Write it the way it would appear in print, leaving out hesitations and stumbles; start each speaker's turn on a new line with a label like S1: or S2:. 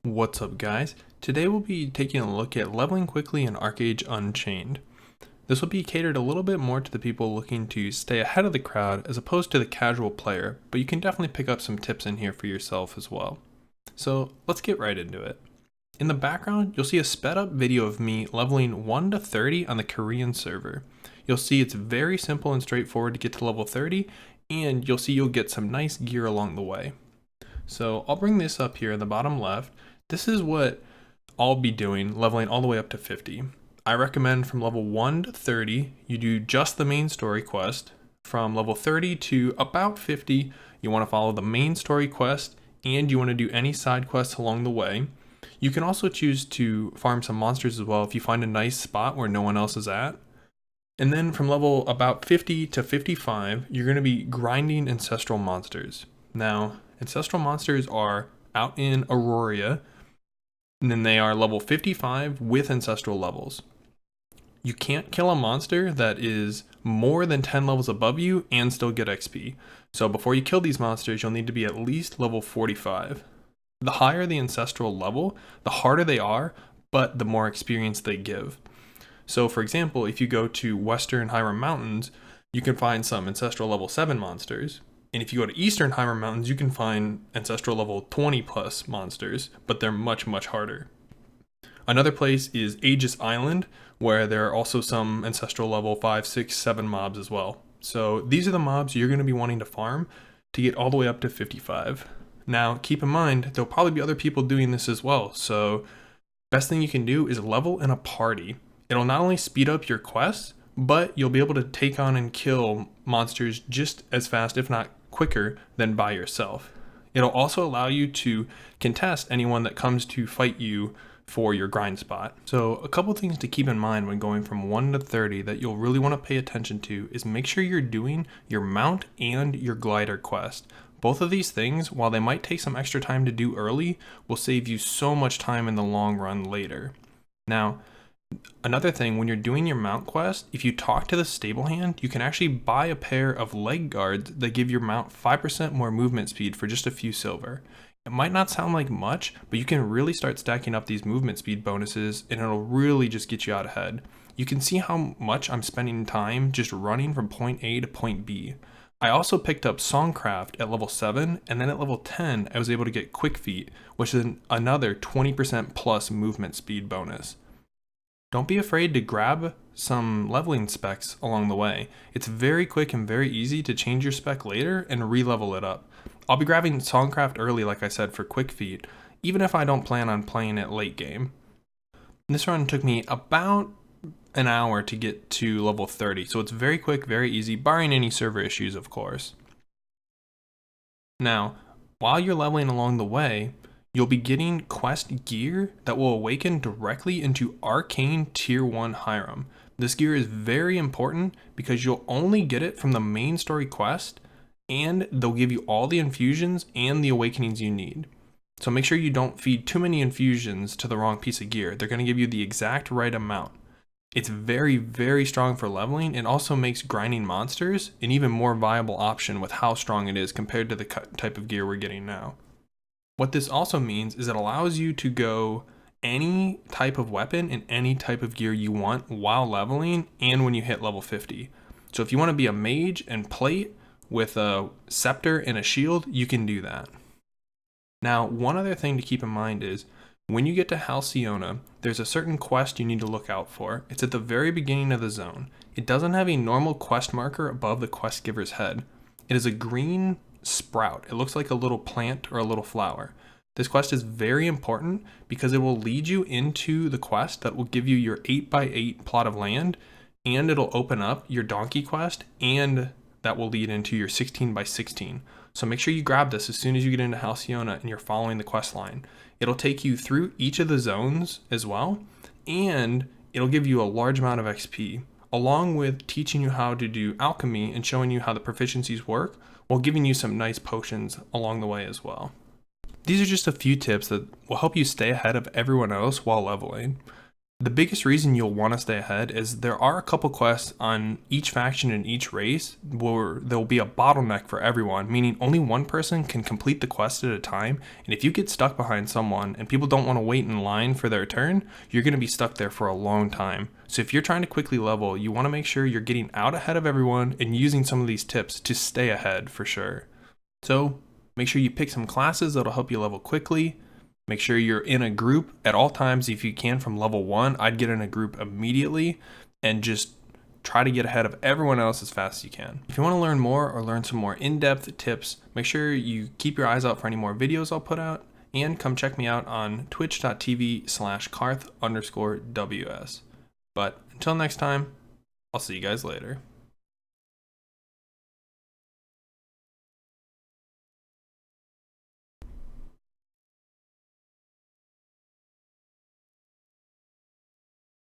S1: What's up guys? Today we'll be taking a look at leveling quickly in Archeage Unchained. This will be catered a little bit more to the people looking to stay ahead of the crowd as opposed to the casual player, but you can definitely pick up some tips in here for yourself as well. So let's get right into it. In the background, you'll see a sped up video of me leveling 1 to 30 on the Korean server. You'll see it's very simple and straightforward to get to level 30, and you'll see you'll get some nice gear along the way. So I'll bring this up here in the bottom left. This is what I'll be doing, leveling all the way up to 50. I recommend from level 1 to 30, you do just the main story quest. From level 30 to about 50, you want to follow the main story quest, and you want to do any side quests along the way. You can also choose to farm some monsters as well if you find a nice spot where no one else is at. And then from level about 50 to 55, you're going to be grinding ancestral monsters. Now, ancestral monsters are out in Aurora, and then they are level 55 with ancestral levels. You can't kill a monster that is more than 10 levels above you and still get XP. So before you kill these monsters, you'll need to be at least level 45. The higher the ancestral level, the harder they are, but the more experience they give. So for example, if you go to Western Hiram Mountains, you can find some ancestral level 7 monsters. And if you go to Eastern Hiram Mountains, you can find ancestral level 20 plus monsters, but they're much, much harder. Another place is Aegis Island, where there are also some ancestral level 5, 6, 7 mobs as well. So these are the mobs you're going to be wanting to farm to get all the way up to 55. Now, keep in mind, there'll probably be other people doing this as well. So best thing you can do is level in a party. It'll not only speed up your quests, but you'll be able to take on and kill monsters just as fast, if not quicker, than by yourself. It'll also allow you to contest anyone that comes to fight you for your grind spot. So a couple things to keep in mind when going from 1 to 30 that you'll really want to pay attention to is make sure you're doing your mount and your glider quest. Both of these things, while they might take some extra time to do early, will save you so much time in the long run later. Now, another thing, when you're doing your mount quest, if you talk to the stable hand, you can actually buy a pair of leg guards that give your mount 5% more movement speed for just a few silver. It might not sound like much, but you can really start stacking up these movement speed bonuses and it'll really just get you out ahead. You can see how much I'm spending time just running from point A to point B. I also picked up Songcraft at level 7, and then at level 10, I was able to get Quick Feet, which is another 20% plus movement speed bonus. Don't be afraid to grab some leveling specs along the way. It's very quick and very easy to change your spec later and re-level it up. I'll be grabbing Songcraft early, like I said, for Quick Feet, even if I don't plan on playing it late game. This run took me about an hour to get to level 30, so it's very quick, very easy, barring any server issues, of course. Now, while you're leveling along the way, you'll be getting quest gear that will awaken directly into Arcane Tier 1 Hiram. This gear is very important because you'll only get it from the main story quest, and they'll give you all the infusions and the awakenings you need. So make sure you don't feed too many infusions to the wrong piece of gear. They're going to give you the exact right amount. It's very, very strong for leveling. It also makes grinding monsters an even more viable option with how strong it is compared to the type of gear we're getting now. What this also means is it allows you to go any type of weapon and any type of gear you want while leveling and when you hit level 50. So if you want to be a mage and plate with a scepter and a shield, you can do that. Now, one other thing to keep in mind is when you get to Halcyona, there's a certain quest you need to look out for. It's at the very beginning of the zone. It doesn't have a normal quest marker above the quest giver's head. It is a green sprout. It looks like a little plant or a little flower. This quest is very important because it will lead you into the quest that will give you your 8x8 plot of land, and it'll open up your donkey quest, and that will lead into your 16x16. So make sure you grab this as soon as you get into Halcyona and you're following the quest line. It'll take you through each of the zones as well, and it'll give you a large amount of XP, along with teaching you how to do alchemy and showing you how the proficiencies work, while giving you some nice potions along the way as well. These are just a few tips that will help you stay ahead of everyone else while leveling. The biggest reason you'll want to stay ahead is there are a couple quests on each faction in each race where there'll be a bottleneck for everyone, meaning only one person can complete the quest at a time. And if you get stuck behind someone and people don't want to wait in line for their turn, you're going to be stuck there for a long time. So if you're trying to quickly level, you want to make sure you're getting out ahead of everyone and using some of these tips to stay ahead for sure. So make sure you pick some classes that'll help you level quickly. Make sure you're in a group at all times if you can from level 1. I'd get in a group immediately and just try to get ahead of everyone else as fast as you can. If you want to learn more or learn some more in-depth tips, make sure you keep your eyes out for any more videos I'll put out, and come check me out on twitch.tv/Karth_WS. But until next time, I'll see you guys later.